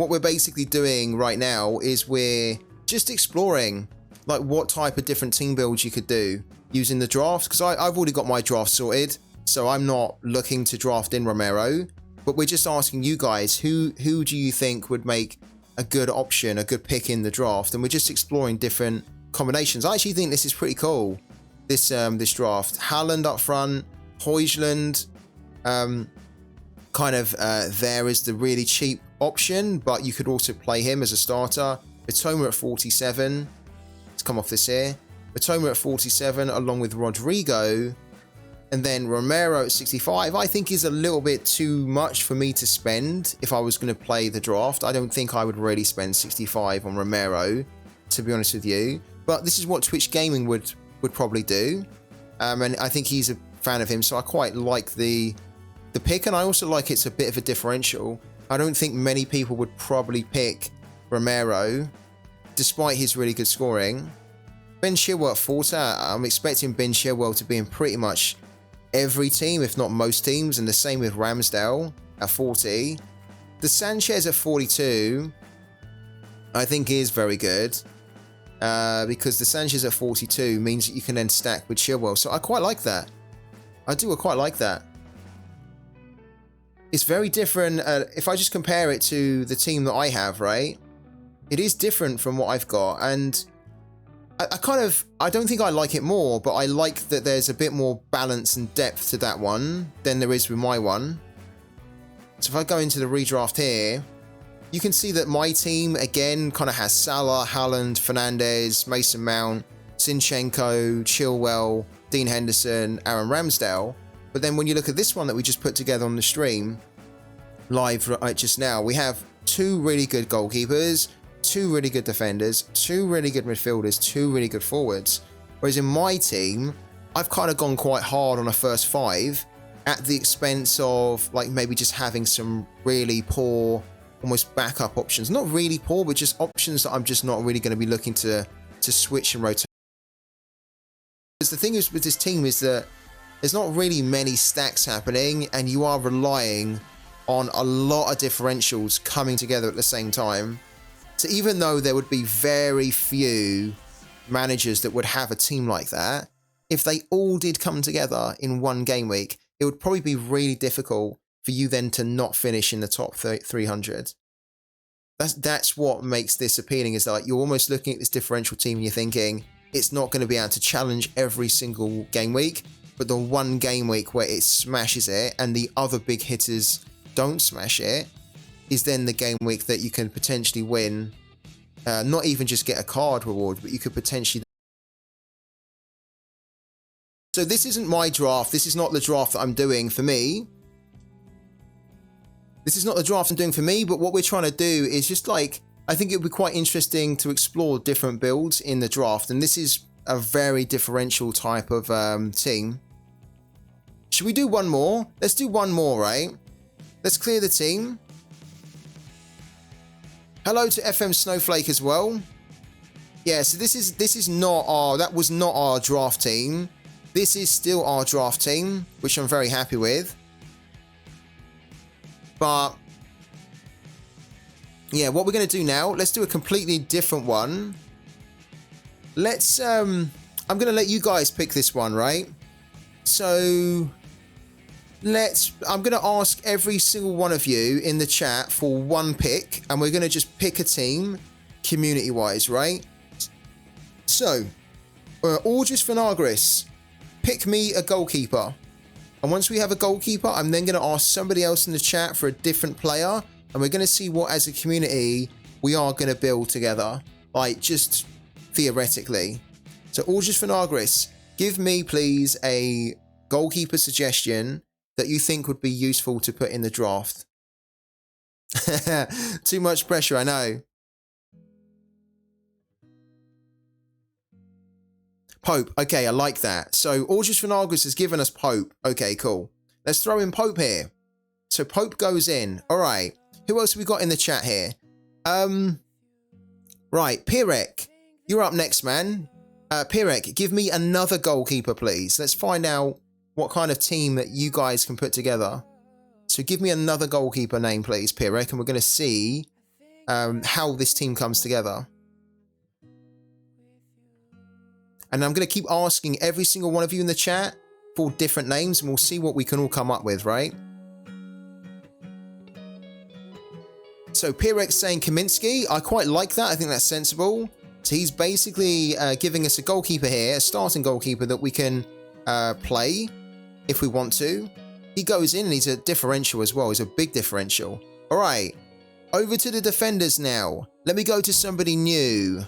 what we're basically doing right now is we're just exploring like what type of different team builds you could do using the draft, because I've already got my draft sorted, so I'm not looking to draft in Romero, but we're just asking you guys, who do you think would make a good option, a good pick in the draft? And we're just exploring different combinations. I actually think this is pretty cool, this draft. Haaland up front, Højlund kind of there is the really cheap option, but you could also play him as a starter. Mitoma at 47. Let's come off this here. Mitoma at 47 along with Rodrigo. And then Romero at 65, I think is a little bit too much for me to spend if I was going to play the draft. I don't think I would really spend 65 on Romero, to be honest with you. But this is what Twitch Gaming would probably do. And I think he's a fan of him, so I quite like the pick. And I also like it's a bit of a differential. I don't think many people would probably pick Romero, despite his really good scoring. Ben Chilwell at 40, I'm expecting Ben Chilwell to be in pretty much every team, if not most teams, and the same with Ramsdale at 40. The Sanchez at 42, I think is very good, because the Sanchez at 42 means that you can then stack with Chilwell. So I quite like that. I quite like that. It's very different. If I just compare it to the team that I have, right? It is different from what I've got, and I don't think I like it more, but I like that there's a bit more balance and depth to that one than there is with my one. So if I go into the redraft here, you can see that my team, again, kind of has Salah, Haaland, Fernandes, Mason Mount, Zinchenko, Chilwell, Dean Henderson, Aaron Ramsdale. But then when you look at this one that we just put together on the stream, live right just now, we have two really good goalkeepers, two really good defenders, two really good midfielders, two really good forwards. Whereas in my team, I've kind of gone quite hard on a first five at the expense of like maybe just having some really poor, almost backup options. Not really poor, but just options that I'm just not really going to be looking to switch and rotate. Because the thing is with this team is that there's not really many stacks happening, and you are relying on a lot of differentials coming together at the same time. So even though there would be very few managers that would have a team like that, if they all did come together in one game week, it would probably be really difficult for you then to not finish in the top 300. That's what makes this appealing, is like you're almost looking at this differential team and you're thinking it's not going to be able to challenge every single game week, but the one game week where it smashes it and the other big hitters don't smash it is then the game week that you can potentially win, not even just get a card reward, but you could potentially. So this isn't my draft. This is not the draft that I'm doing for me. This is not the draft I'm doing for me, but what we're trying to do is just like, I think it would be quite interesting to explore different builds in the draft. And this is a very differential type of team. Should we do one more? Let's do one more, right? Let's clear the team. Hello to FM Snowflake as well. Yeah, so this is not our, that was not our draft team. This is still our draft team, which I'm very happy with. But yeah, what we're going to do now, let's do a completely different one. Let's, I'm going to let you guys pick this one, right? So I'm going to ask every single one of you in the chat for one pick, and we're going to just pick a team community-wise, right? So, Audris Vinagris, pick me a goalkeeper. And once we have a goalkeeper, I'm then going to ask somebody else in the chat for a different player, and we're going to see what, as a community, we are going to build together, like just theoretically. So, Audris Vinagris, give me, please, a goalkeeper suggestion that you think would be useful to put in the draft. Too much pressure, I know. Pope. Okay, I like that. So Audris Vinagris has given us Pope. Okay, cool. Let's throw in Pope here. So Pope goes in. All right. Who else have we got in the chat here? Right, Pirek. You're up next, man. Pirek, give me another goalkeeper, please. Let's find out what kind of team that you guys can put together. So give me another goalkeeper name, please, Pirek, and we're going to see how this team comes together. And I'm going to keep asking every single one of you in the chat for different names, and we'll see what we can all come up with, right? So Pirex saying Kaminsky. I quite like that. I think that's sensible. So he's basically giving us a goalkeeper here, a starting goalkeeper that we can play if we want to. He goes in and he's a differential as well. He's a big differential. All right, over to the defenders now. Let me go to somebody new.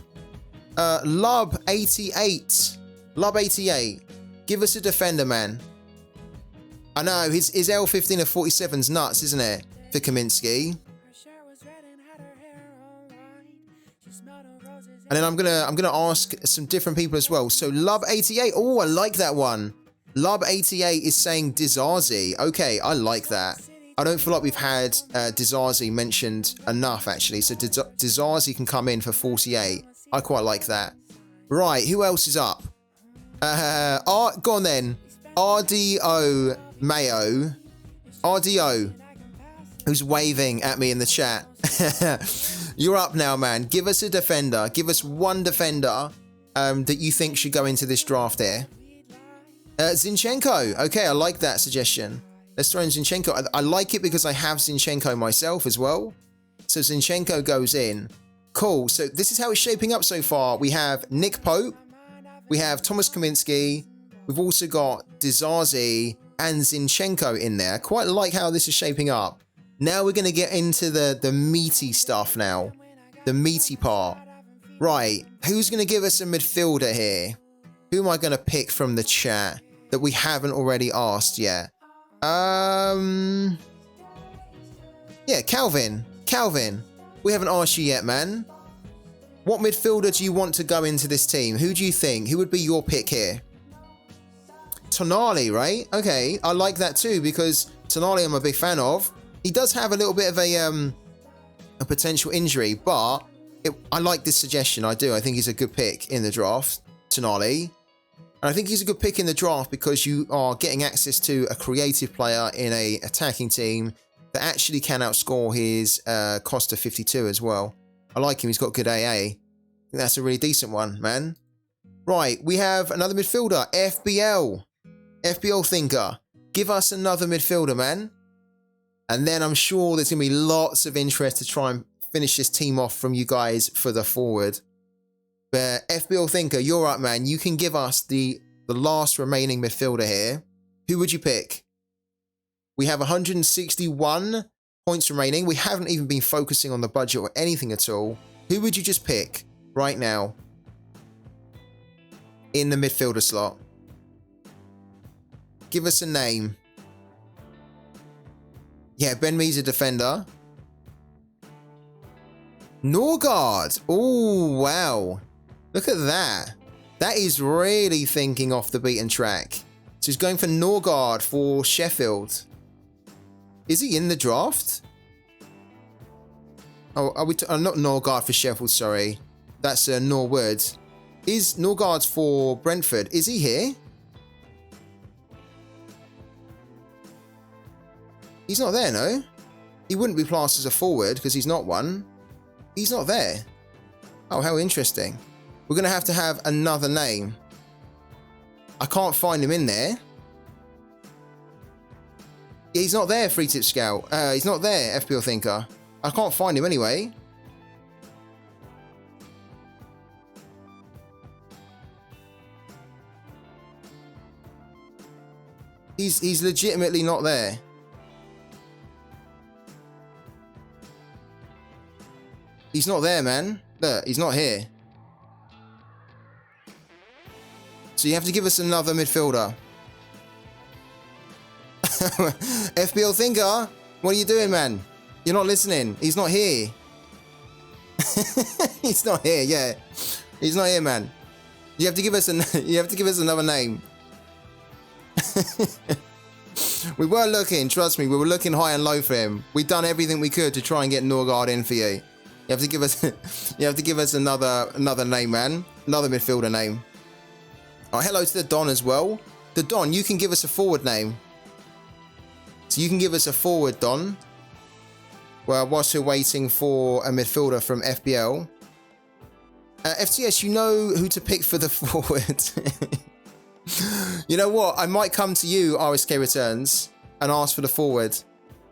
Lub88. Lub88. Give us a defender, man. I know, his L15 of 47's nuts, isn't it? For Kaminsky. And then I'm gonna ask some different people as well. So Lub88. Oh, I like that one. Lub88 is saying Dizazi. Okay, I like that. I don't feel like we've had Dizazi mentioned enough, actually. So Dizazi can come in for 48. I quite like that. Right, who else is up? Go on then. RDO Mayo. RDO. Who's waving at me in the chat. You're up now, man. Give us a defender. Give us one defender that you think should go into this draft here. Zinchenko. Okay, I like that suggestion. Let's throw in Zinchenko. I like it because I have Zinchenko myself as well. So Zinchenko goes in. Cool. So this is how it's shaping up so far. We have Nick Pope. We have Thomas Kaminsky. We've also got Dizazi and Zinchenko in there. Quite like how this is shaping up. Now we're going to get into the meaty stuff now. The meaty part. Right. Who's going to give us a midfielder here? Who am I going to pick from the chat that we haven't already asked yet? Yeah, Calvin. Calvin. We haven't asked you yet, man. What midfielder do you want to go into this team? Who do you think? Who would be your pick here? Tonali, right? Okay, I like that too because Tonali I'm a big fan of. He does have a little bit of a potential injury, but I like this suggestion. I do. I think he's a good pick in the draft, Tonali. And I think he's a good pick in the draft because you are getting access to a creative player in a attacking team that actually can outscore his cost of 52 as well. I like him. He's got good AA. I think that's a really decent one, man. Right, we have another midfielder, FBL. FBL Thinker. Give us another midfielder, man. And then I'm sure there's going to be lots of interest to try and finish this team off from you guys for the forward. But FBL Thinker, you're up, man. You can give us the last remaining midfielder here. Who would you pick? We have 161 points remaining. We haven't even been focusing on the budget or anything at all. Who would you just pick right now in the midfielder slot? Give us a name. Yeah, Ben Mee's a defender. Norgard. Oh, wow. Look at that. That is really thinking off the beaten track. So he's going for Norgard for Sheffield. Is he in the draft? Oh, are we? Not Norgard for Sheffield, sorry. That's Norwood. Is Norgard for Brentford? Is he here? He's not there, no? He wouldn't be classed as a forward because he's not one. He's not there. Oh, how interesting. We're going to have another name. I can't find him in there. Yeah, he's not there, Free Tip Scout. He's not there, FPL Thinker. I can't find him anyway. He's legitimately not there. He's not there, man. Look, he's not here. So you have to give us another midfielder. FBL Thinker, what are you doing, man? You're not listening. He's not here. He's not here, yeah. He's not here, man. You have to give us another name. We were looking, trust me, we were looking high and low for him. We've done everything we could to try and get Norgard in for you. You have to give us another name, man. Another midfielder name. Oh, hello to the Don as well. The Don, you can give us a forward name. So you can give us a forward, Don. Well, whilst we're waiting for a midfielder from FBL. FTS, you know who to pick for the forward. You know what? I might come to you, RSK Returns, and ask for the forward.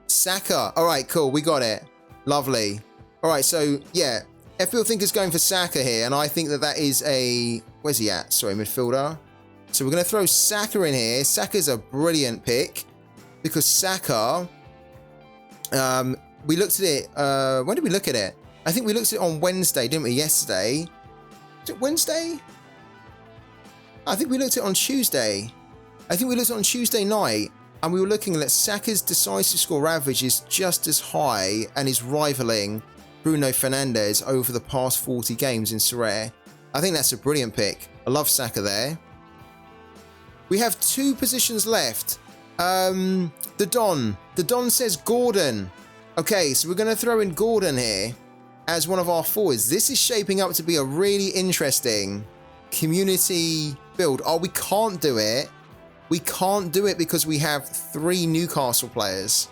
Saka. All right, cool. We got it. Lovely. All right, so, yeah. FBL think is going for Saka here, and I think that that is a... Where's he at? Sorry, midfielder. So we're going to throw Saka in here. Saka's a brilliant pick because Saka... we looked at it... when did we look at it? I think we looked at it on Wednesday, didn't we? Yesterday. Was it Wednesday? I think we looked at it on Tuesday. I think we looked at it on Tuesday night, and we were looking at Saka's decisive score average is just as high and is rivaling Bruno Fernandes over the past 40 games in Sorare. I think that's a brilliant pick. I love Saka there. We have 2 positions left. The Don says Gordon. Okay, so we're going to throw in Gordon here as one of our forwards. This is shaping up to be a really interesting community build. Oh, we can't do it. We can't do it because we have 3 Newcastle players.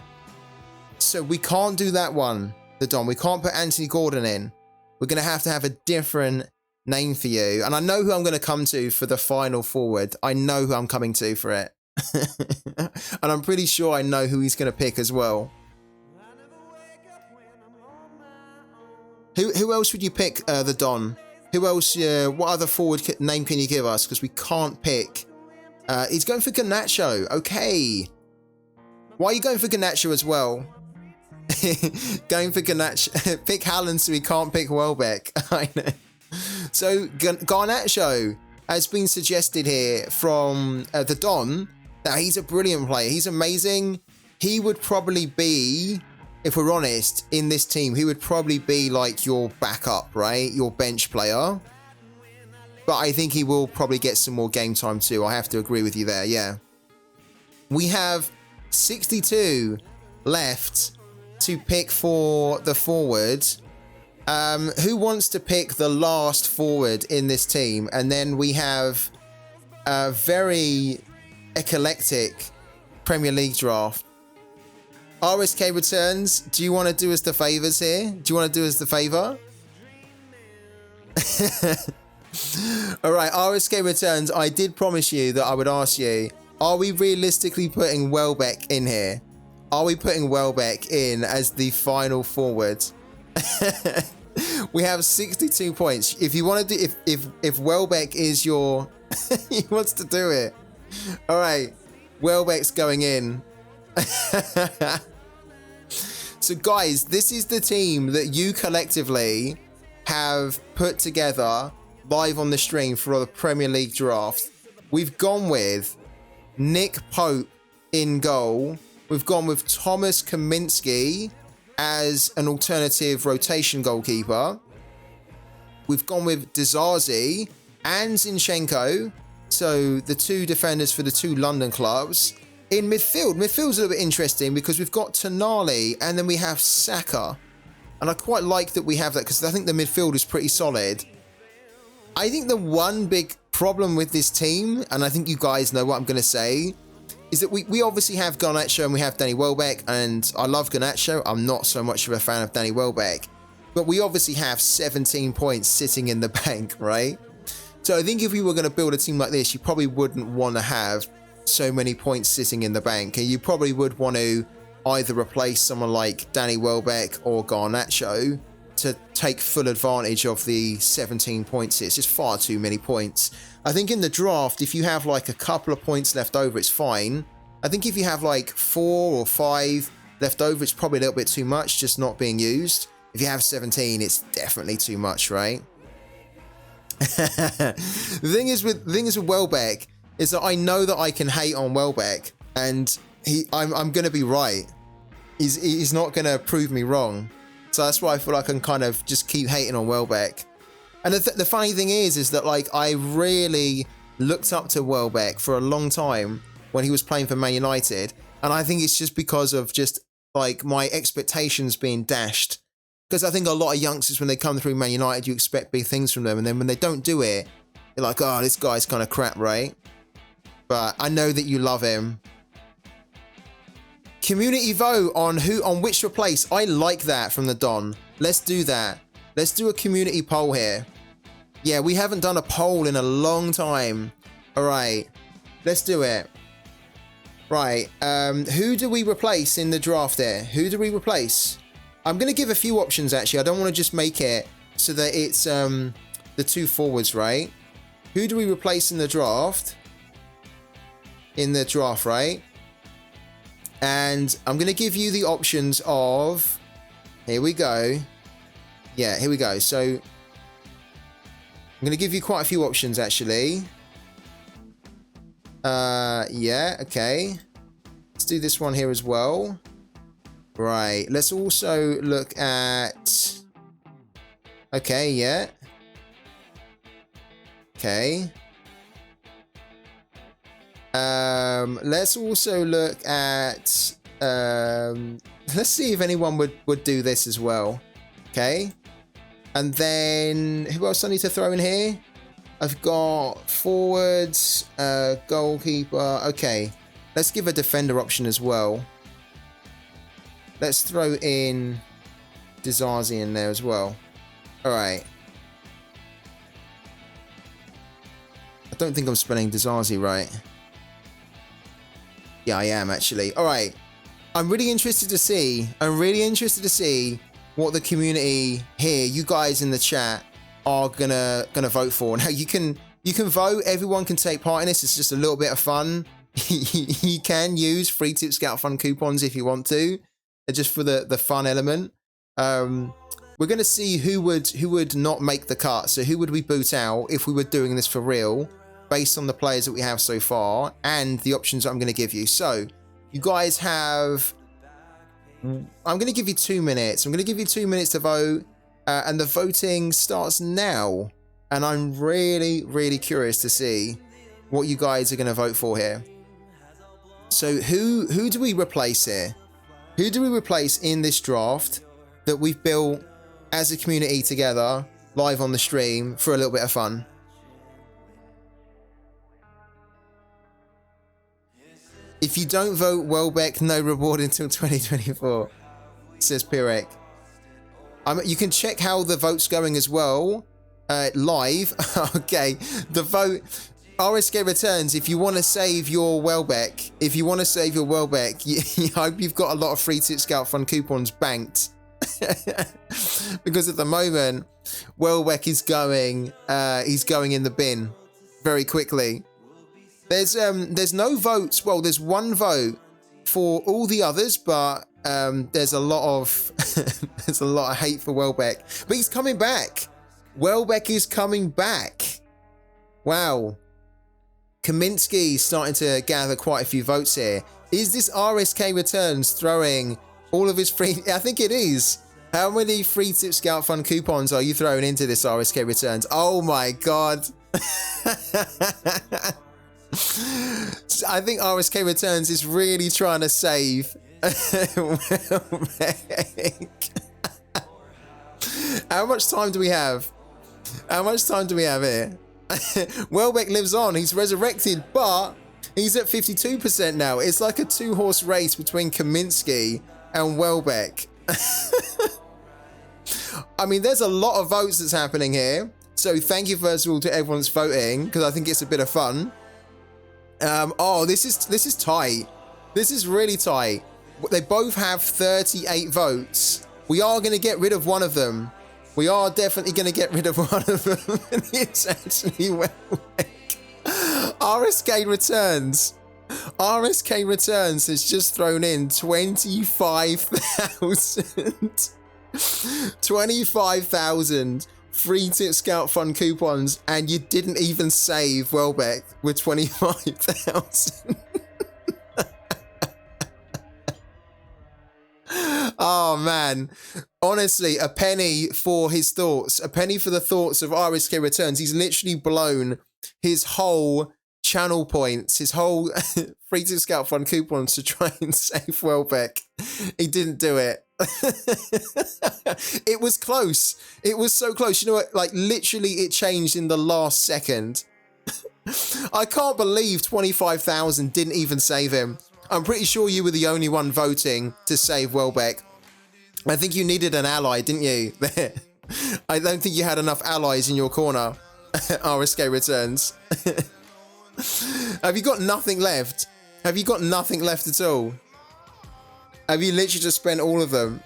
So we can't do that one, the Don. We can't put Anthony Gordon in. We're going to have a different name for you. And I know who I'm going to come to for the final forward. I know who I'm coming to for it. And I'm pretty sure I know who he's going to pick as well. Who else would you pick, the Don? Who else, what other forward name can you give us? Because we can't pick. He's going for Garnacho. Okay. Why are you going for Garnacho as well? Going for Garnacho. Pick Haaland so we can't pick Welbeck. I know. So Garnacho has been suggested here from the Don that he's a brilliant player. He's amazing. He would probably be, if we're honest, in this team, he would probably be like your backup, right? Your bench player. But I think he will probably get some more game time too. I have to agree with you there, yeah. We have 62 left to pick for the forward. Who wants to pick the last forward in this team? And then we have a very eclectic Premier League draft. RSK Returns, do you want to do us the favours here? Do you want to do us the favour? Alright, RSK Returns, I did promise you that I would ask you, are we realistically putting Welbeck in here? Are we putting Welbeck in as the final forward? We have 62 points. If you want to do, if Welbeck is your, he wants to do it. Alright, Welbeck's going in. So guys, this is the team that you collectively have put together live on the stream for the Premier League draft. We've gone with Nick Pope in goal. We've gone with Thomas Kaminski as an alternative rotation goalkeeper. We've gone with Dizazi and Zinchenko, so the 2 defenders for the 2 London clubs. In midfield's a little bit interesting because we've got Tonali and then we have Saka. And I quite like that we have that because I think the midfield is pretty solid. I think the one big problem with this team, and I think you guys know what I'm going to say, is that we obviously have Garnacho and we have Danny Welbeck, and I love Garnacho. I'm not so much of a fan of Danny Welbeck. But we obviously have 17 points sitting in the bank, right? So I think if we were going to build a team like this, you probably wouldn't want to have so many points sitting in the bank, and you probably would want to either replace someone like Danny Welbeck or Garnacho to take full advantage of the 17 points. It's just far too many points. I think in the draft, if you have like a couple of points left over, it's fine. I think if you have like 4 or 5 left over, it's probably a little bit too much, just not being used. If you have 17, it's definitely too much, right? The thing is with Welbeck is that I know that I can hate on Welbeck, and I'm going to be right. He's not going to prove me wrong. So that's why I feel like I can kind of just keep hating on Welbeck. And the funny thing is that like I really looked up to Welbeck for a long time when he was playing for Man United, and I think it's just because of just like my expectations being dashed. Because I think a lot of youngsters, when they come through Man United, you expect big things from them, and then when they don't do it, you're like, oh, this guy's kind of crap, right? But I know that you love him. Community vote on which to replace. I like that from the Don. Let's do that. Let's do a community poll here. Yeah, we haven't done a poll in a long time. All right, let's do it. Right, who do we replace in the draft there? Who do we replace? I'm going to give a few options, actually. I don't want to just make it so that it's the two forwards, right? Who do we replace in the draft? In the draft, right? And I'm going to give you the options of... Here we go. Yeah, here we go. So I'm going to give you quite a few options, actually. Yeah, okay. Let's do this one here as well. Right, let's also look at... Okay, yeah. Okay. Let's also look at... let's see if anyone would do this as well. Okay. And then, who else I need to throw in here? I've got forwards, goalkeeper. Okay, let's give a defender option as well. Let's throw in Dizazi in there as well. All right. I don't think I'm spelling Dizazi right. Yeah, I am actually. All right. I'm really interested to see. What the community here, you guys in the chat, are gonna vote for. Now you can vote. Everyone can take part in this. It's just a little bit of fun. You can use free Tip Scout Fun coupons if you want to, just for the fun element. We're gonna see who would not make the cut. So who would we boot out if we were doing this for real, based on the players that we have so far and the options that I'm gonna give you. So you guys have. I'm going to give you 2 minutes. I'm going to give you 2 minutes to vote, and the voting starts now. And I'm really, really curious to see what you guys are going to vote for here. So who do we replace here? Who do we replace in this draft that we've built as a community together, live on the stream, for a little bit of fun? If you don't vote Welbeck, no reward until 2024, says Pirek. You can check how the vote's going as well, live. Okay, the vote, RSK returns. If you want to save your Welbeck, I hope you've got a lot of free Tip Scout Fun coupons banked. Because at the moment, Welbeck is going, he's going in the bin very quickly. There's no votes. Well, there's one vote for all the others, but there's a lot of there's a lot of hate for Welbeck. But he's coming back. Welbeck is coming back. Wow. Kaminsky's starting to gather quite a few votes here. Is this RSK Returns throwing all of his free? I think it is. How many free Tip Scout Fun coupons are you throwing into this RSK Returns? Oh my god. I think RSK Returns is really trying to save Welbeck. How much time do we have? How much time do we have here? Welbeck lives on. He's resurrected, but he's at 52% now. It's like a 2-horse race between Kaminsky and Welbeck. I mean, there's a lot of votes that's happening here. So thank you first of all to everyone that's voting, because I think it's a bit of fun. Oh, this is tight. This is really tight. They both have 38 votes. We are going to get rid of one of them. We are definitely going to get rid of one of them. And it's actually Welbeck. RSK Returns. RSK Returns has just thrown in 25,000. 25,000 free Tip Scout Fun coupons, and you didn't even save Welbeck with 25,000. Oh man, honestly, a penny for his thoughts, a penny for the thoughts of RSK Returns. He's literally blown his whole channel points, his whole free Tip Scout Fun coupons to try and save Welbeck. He didn't do it. It was close. It was so close. You know what? Like, literally, it changed in the last second. I can't believe 25,000 didn't even save him. I'm pretty sure you were the only one voting to save Welbeck. I think you needed an ally, didn't you? I don't think you had enough allies in your corner. RSK returns. Have you got nothing left? Have you got nothing left at all? Have you literally just spent all of them?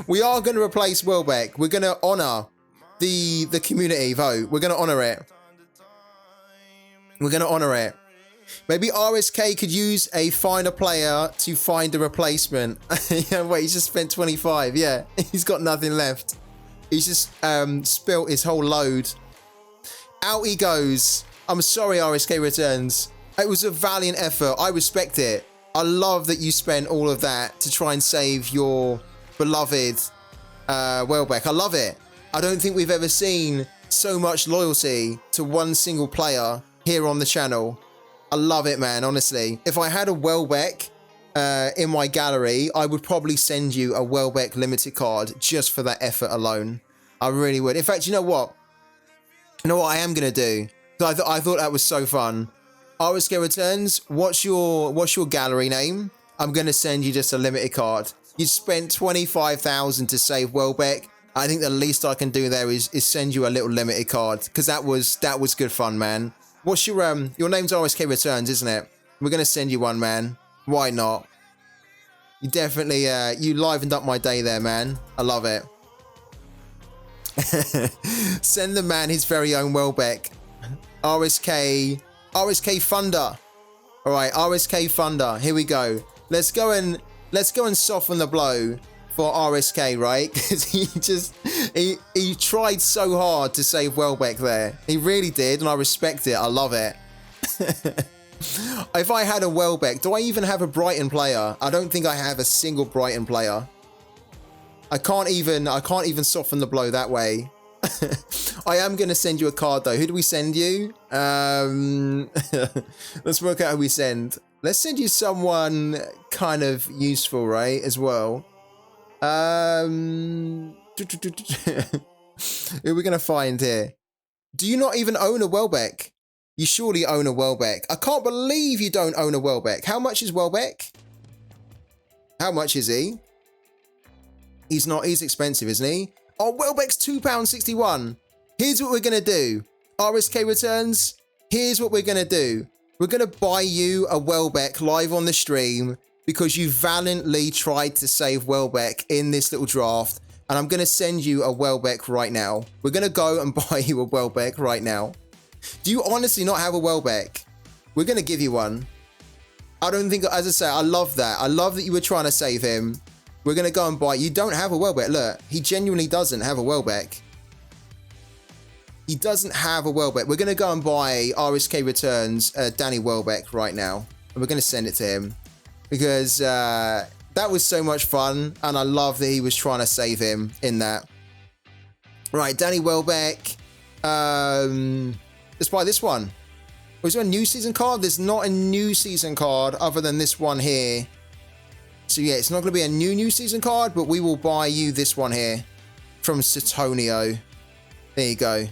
We are going to replace Welbeck. We're going to honour the community vote. We're going to honour it. We're going to honour it. Maybe RSK could use a find a player to find a replacement. Yeah, wait, he's just spent 25. Yeah, he's got nothing left. He's just spilt his whole load. Out he goes. I'm sorry, RSK returns. It was a valiant effort. I respect it. I love that you spent all of that to try and save your beloved Welbeck. I love it. I don't think we've ever seen so much loyalty to one single player here on the channel. I love it, man, honestly. If I had a Welbeck in my gallery, I would probably send you a Welbeck limited card just for that effort alone. I really would. In fact, you know what? You know what I am going to do? I thought that was so fun. RSK returns, what's your gallery name? I'm going to send you just a limited card. You spent 25,000 to save Welbeck. I think the least I can do there is send you a little limited card, because that was good fun, man. What's your name's RSK returns, isn't it? We're going to send you one, man. Why not? You definitely you livened up my day there, man. I love it. Send the man his very own Welbeck. RSK Funder. All right, RSK Funder. Here we go. Let's go and soften the blow for RSK, right? Because he tried so hard to save Welbeck there. He really did, and I respect it. I love it. If I had a Welbeck, do I even have a Brighton player? I don't think I have a single Brighton player. I can't even soften the blow that way. I am going to send you a card, though. Who do we send you? Let's work out who we send. Let's send you someone kind of useful, right, as well. Who are we going to find here? Do you not even own a Welbeck? You surely own a Welbeck. I can't believe you don't own a Welbeck. How much is Welbeck? How much is he? He's expensive, isn't he? Oh, Welbeck's £2.61. Here's what we're going to do. RSK returns. Here's what we're going to do. We're going to buy you a Welbeck live on the stream because you valiantly tried to save Welbeck in this little draft. And I'm going to send you a Welbeck right now. We're going to go and buy you a Welbeck right now. Do you honestly not have a Welbeck? We're going to give you one. I don't think, as I say, I love that. I love that you were trying to save him. We're going to go and buy. You don't have a Welbeck. Look, he genuinely doesn't have a Welbeck. He doesn't have a Welbeck. We're going to go and buy RSK Returns Danny Welbeck right now. And we're going to send it to him. Because that was so much fun. And I love that he was trying to save him in that. Right, Danny Welbeck. Let's buy this one. Was there a new season card? There's not a new season card other than this one here. So yeah, it's not going to be a new season card, but we will buy you this one here from Satonio. There you go.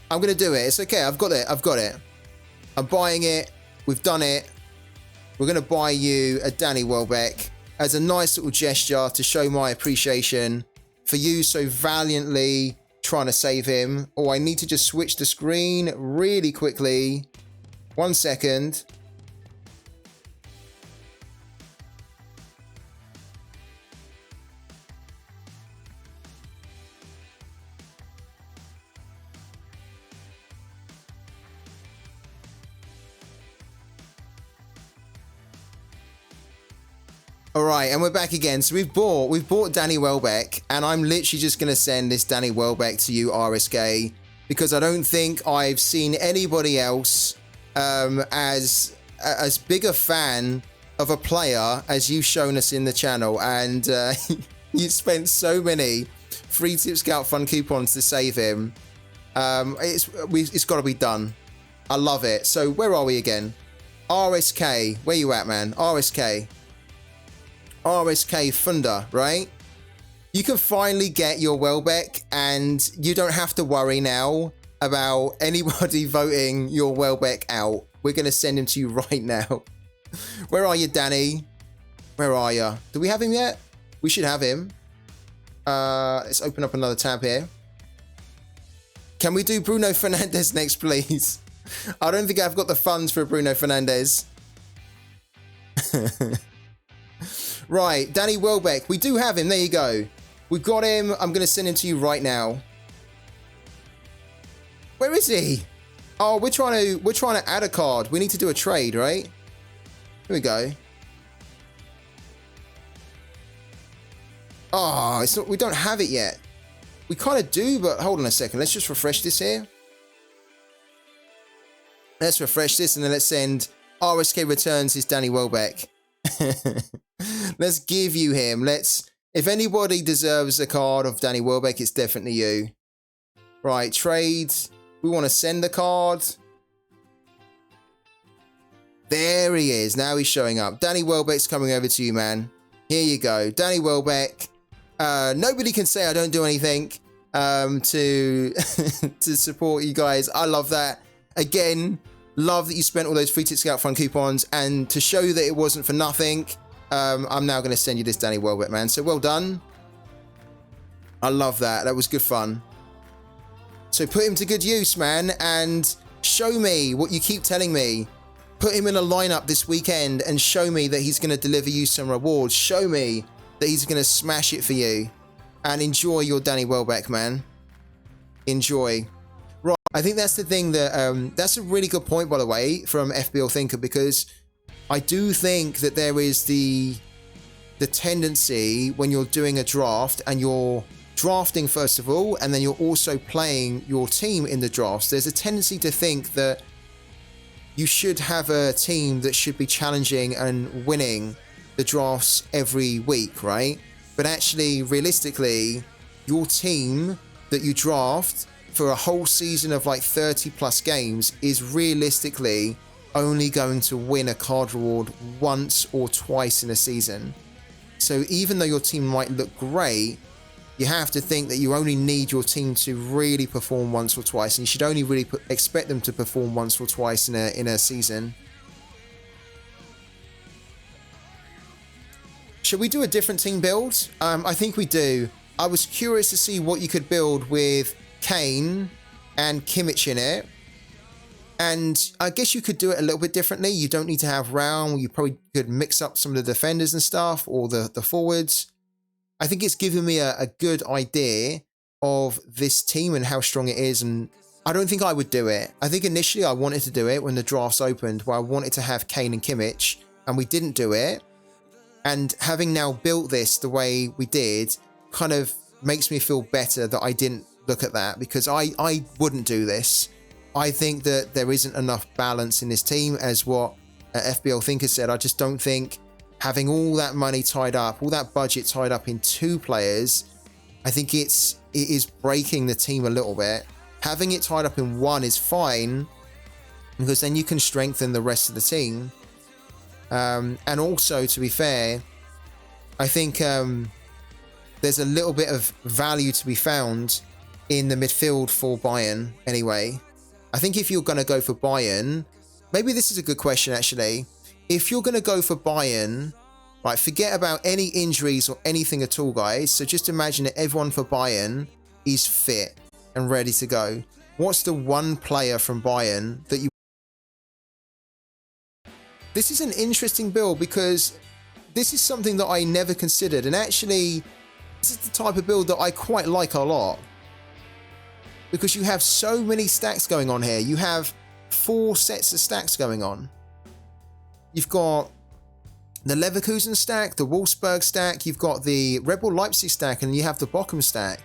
I'm going to do it. It's okay. I've got it. I'm buying it. We've done it. We're going to buy you a Danny Welbeck as a nice little gesture to show my appreciation for you so valiantly trying to save him. Oh, I need to just switch the screen really quickly. 1 second. All right, and we're back again. So we've bought Danny Welbeck, and I'm literally just going to send this Danny Welbeck to you, RSK, because I don't think I've seen anybody else as big a fan of a player as you've shown us in the channel. And you spent so many free Tip Scout Fund coupons to save him. It's got to be done. I love it. So where are we again? RSK, where you at, man? RSK Funder, right? You can finally get your Welbeck, and you don't have to worry now about anybody voting your Welbeck out, We're going to send him to you right now. Where are you, Danny? Where are you? Do we have him yet? We should have him. Let's open up another tab here. Can we do Bruno Fernandes next, please? I don't think I've got the funds for Bruno Fernandes. Right, Danny Welbeck. We do have him. There you go. We've got him. I'm going to send him to you right now. Where is he? Oh, we're trying to add a card. We need to do a trade, right? Here we go. Oh, it's not. We don't have it yet. We kind of do, but hold on a second. Let's just refresh this here. Let's refresh this and then let's send RSK returns his Danny Welbeck. Let's give you him. If anybody deserves a card of Danny Welbeck, it's definitely you. Right, trade. We want to send the card. There he is. Now he's showing up. Danny Welbeck's coming over to you, man. Here you go. Danny Welbeck. Nobody can say I don't do anything to to support you guys. I love that. Again, love that you spent all those free Tick Scout Fund coupons, and to show that it wasn't for nothing, I'm now going to send you this Danny Welbeck, man. So well done. I love that. That was good fun. So put him to good use, man, and show me what you keep telling me. Put him in a lineup this weekend and show me that he's going to deliver you some rewards. Show me that he's going to smash it for you. And enjoy your Danny Welbeck, man. Enjoy. Right, I think that's the thing that... that's a really good point, by the way, from FBL Thinker, because I do think that there is the tendency when you're doing a draft and you're drafting first of all, and then you're also playing your team in the drafts, there's a tendency to think that you should have a team that should be challenging and winning the drafts every week, right? But actually, realistically, your team that you draft for a whole season of like 30 plus games is realistically only going to win a card reward once or twice in a season. So even though your team might look great, you have to think that you only need your team to really perform once or twice, and you should only really expect them to perform once or twice in a season. Should we do a different team build? I think we do. I was curious to see what you could build with Kane and Kimmich in it. And I guess you could do it a little bit differently. You don't need to have Raul. You probably could mix up some of the defenders and stuff, or the forwards. I think it's given me a good idea of this team and how strong it is. And I don't think I would do it. I think initially I wanted to do it when the drafts opened, where I wanted to have Kane and Kimmich, and we didn't do it. And having now built this the way we did kind of makes me feel better that I didn't look at that, because I wouldn't do this. I think that there isn't enough balance in this team, as what FBL Thinker said. I just don't think having all that money tied up, all that budget tied up in two players, I think it is breaking the team a little bit. Having it tied up in one is fine, because then you can strengthen the rest of the team. And also, to be fair, I think there's a little bit of value to be found in the midfield for Bayern anyway. I think if you're going to go for Bayern, maybe this is a good question actually. If you're going to go for Bayern, right, forget about any injuries or anything at all, guys. So just imagine that everyone for Bayern is fit and ready to go. What's the one player from Bayern that you... This is an interesting build, because this is something that I never considered. And actually, this is the type of build that I quite like a lot, because you have so many stacks going on here. You have 4 sets of stacks going on. You've got the Leverkusen stack, the Wolfsburg stack, you've got the Red Bull Leipzig stack, and you have the Bochum stack.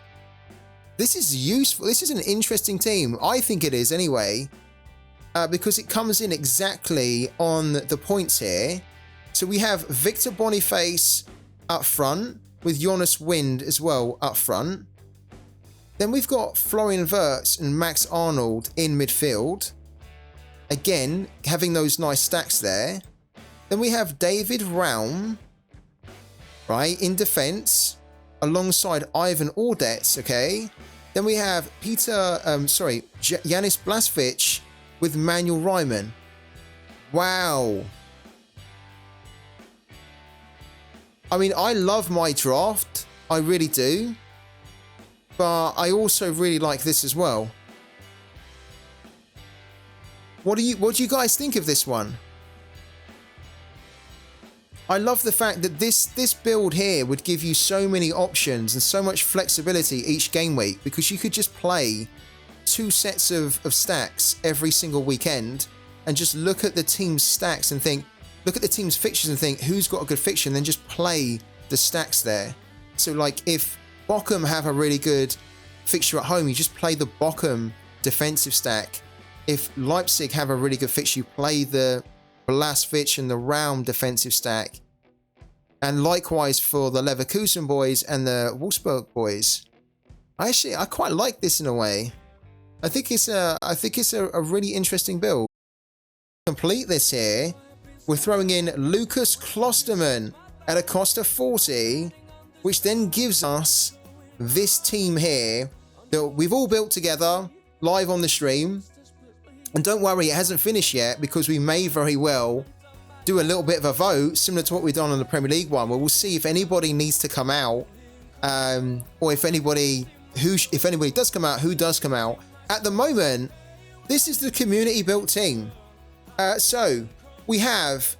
This is useful. This is an interesting team. I think it is anyway, because it comes in exactly on the points here. So we have Victor Boniface up front with Jonas Wind as well up front. Then we've got Florian Wirtz and Max Arnold in midfield. Again, having those nice stacks there. Then we have David Raum, right, in defense, alongside Ivan Ordetz, okay? Then we have Janis Blasvich with Manuel Reimann. Wow. I mean, I love my draft. I really do. But I also really like this as well. What do you guys think of this one? I love the fact that this build here would give you so many options and so much flexibility each game week, because you could just play 2 sets of stacks every single weekend and just look at the team's stacks and think, look at the team's fixtures and think who's got a good fixture, and then just play the stacks there. So like if Bochum have a really good fixture at home, you just play the Bochum defensive stack. If Leipzig have a really good fixture, you play the Blaswich and the Raum defensive stack. And likewise for the Leverkusen boys and the Wolfsburg boys. I quite like this in a way. I think it's a really interesting build. Complete this here, we're throwing in Lucas Klosterman at a cost of 40, which then gives us this team here that we've all built together live on the stream. And don't worry, it hasn't finished yet, because we may very well do a little bit of a vote similar to what we've done on the Premier League one, where we'll see if anybody needs to come out, or if anybody does come out, who does come out. At the moment, this is the community built team. So we have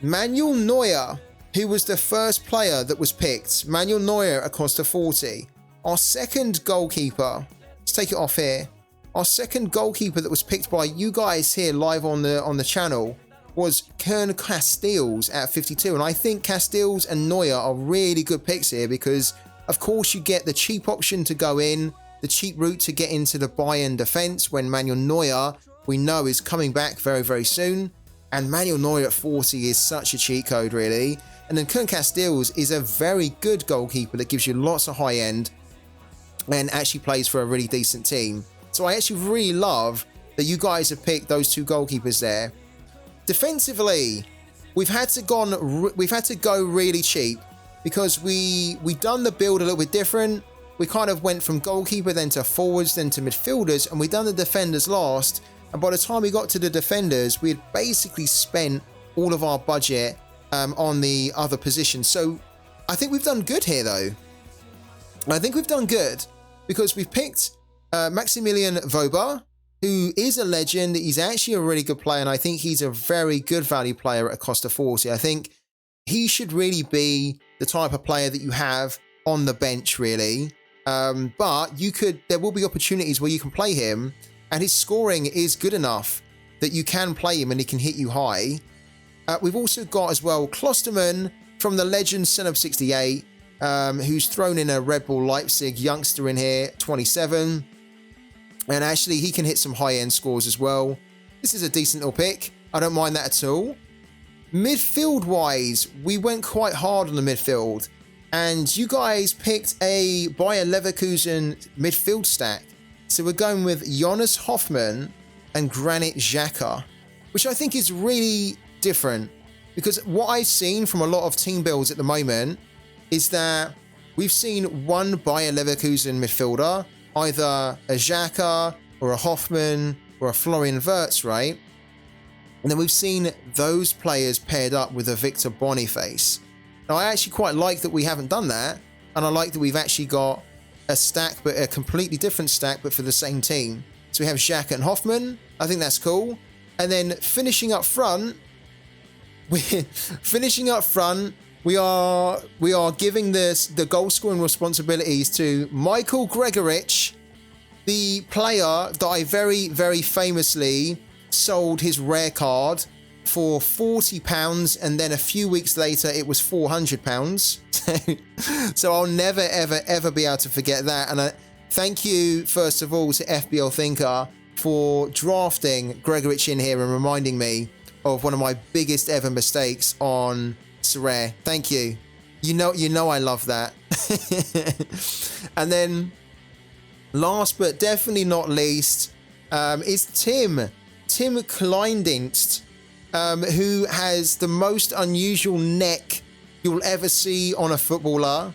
Manuel Neuer, who was the first player that was picked. Manuel Neuer at cost of 40. Our second goalkeeper, let's take it off here. Our second goalkeeper that was picked by you guys here live on the channel was Kern Castells at 52. And I think Castells and Neuer are really good picks here, because of course you get the cheap option to go in, the cheap route to get into the Bayern defense when Manuel Neuer, we know, is coming back very, very soon. And Manuel Neuer at 40 is such a cheat code, really. And then Kern Castells is a very good goalkeeper that gives you lots of high end and actually plays for a really decent team. So I actually really love that you guys have picked those 2 goalkeepers there. Defensively, we've had to go really cheap, because we done the build a little bit different. We kind of went from goalkeeper then to forwards then to midfielders, and we done the defenders last. And by the time we got to the defenders, we had basically spent all of our budget on the other positions. So I think we've done good here, though. I think we've done good, because we've picked Maximilian Voba, who is a legend. He's actually a really good player, and I think he's a very good value player at a cost of 40. I think he should really be the type of player that you have on the bench, really. But there will be opportunities where you can play him, and his scoring is good enough that you can play him and he can hit you high. We've also got as well Klosterman from the legend Son of 68, who's thrown in a Red Bull Leipzig youngster in here, 27. And actually, he can hit some high-end scores as well. This is a decent little pick. I don't mind that at all. Midfield-wise, we went quite hard on the midfield. And you guys picked a Bayer Leverkusen midfield stack. So we're going with Jonas Hoffmann and Granit Xhaka, which I think is really different. Because what I've seen from a lot of team builds at the moment is that we've seen one Bayer Leverkusen midfielder, either a Xhaka or a Hoffmann or a Florian Wirtz, right? And then we've seen those players paired up with a Victor Boniface. Now, I actually quite like that we haven't done that, and I like that we've actually got a stack, but a completely different stack, but for the same team. So we have Xhaka and Hoffmann. I think that's cool. And then finishing up front, we are giving the goal scoring responsibilities to Michael Gregorich, the player that I very, very famously sold his rare card for £40, and then a few weeks later it was £400. So I'll never, ever, ever be able to forget that. And thank you, first of all, to FBL Thinker for drafting Gregorich in here and reminding me of one of my biggest ever mistakes on Sorare. Thank you. You know I love that. And then last but definitely not least is Tim Kleindienst, who has the most unusual neck you'll ever see on a footballer.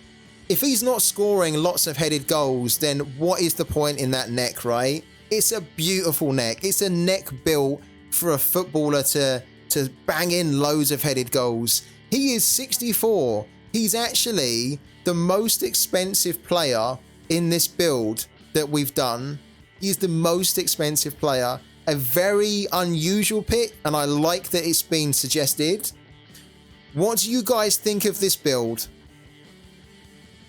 If he's not scoring lots of headed goals, then what is the point in that neck, right? It's a beautiful neck. It's a neck built for a footballer to to bang in loads of headed goals. He is 64. He's actually the most expensive player in this build that we've done. He's the most expensive player. A very unusual pick, and I like that it's been suggested. What do you guys think of this build?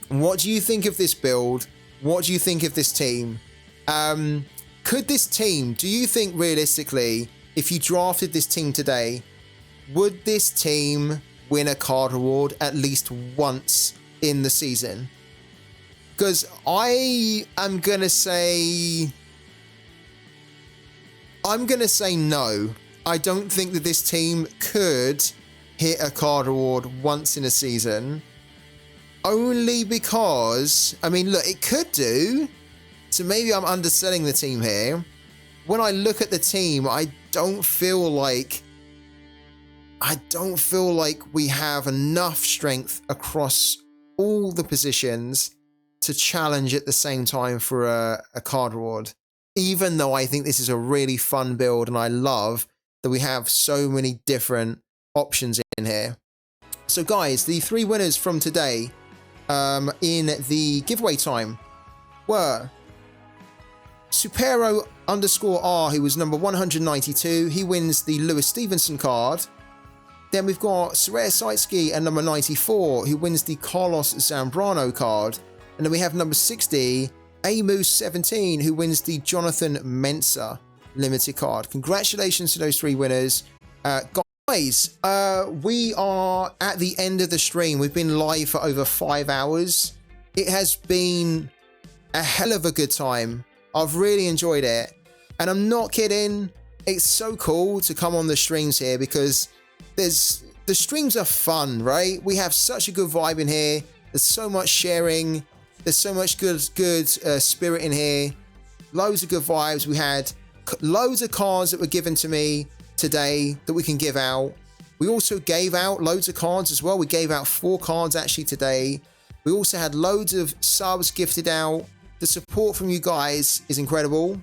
What do you think of this build? What do you think of this team? Could this team, do you think realistically, if you drafted this team today, would this team win a card reward at least once in the season? Because I am going to say no. I don't think that this team could hit a card reward once in a season. Only because, I mean, look, it could do. So maybe I'm underselling the team here. When I look at the team, I don't feel like we have enough strength across all the positions to challenge at the same time for a card reward. Even though I think this is a really fun build and I love that we have so many different options in here. So guys, the 3 winners from today in the giveaway time were Supero_R, who was number 192. He wins the Lewis Stevenson card. Then we've got Sorare Saitsky at number 94, who wins the Carlos Zambrano card. And then we have number 60, Amu17, who wins the Jonathan Mensah limited card. Congratulations to those 3 winners. Guys, we are at the end of the stream. We've been live for over 5 hours. It has been a hell of a good time. I've really enjoyed it. And I'm not kidding. It's so cool to come on the streams here because the streams are fun, right? We have such a good vibe in here. There's so much sharing. There's so much good spirit in here. Loads of good vibes. We had loads of cards that were given to me today that we can give out. We also gave out loads of cards as well. We gave out 4 cards actually today. We also had loads of subs gifted out. The support from you guys is incredible.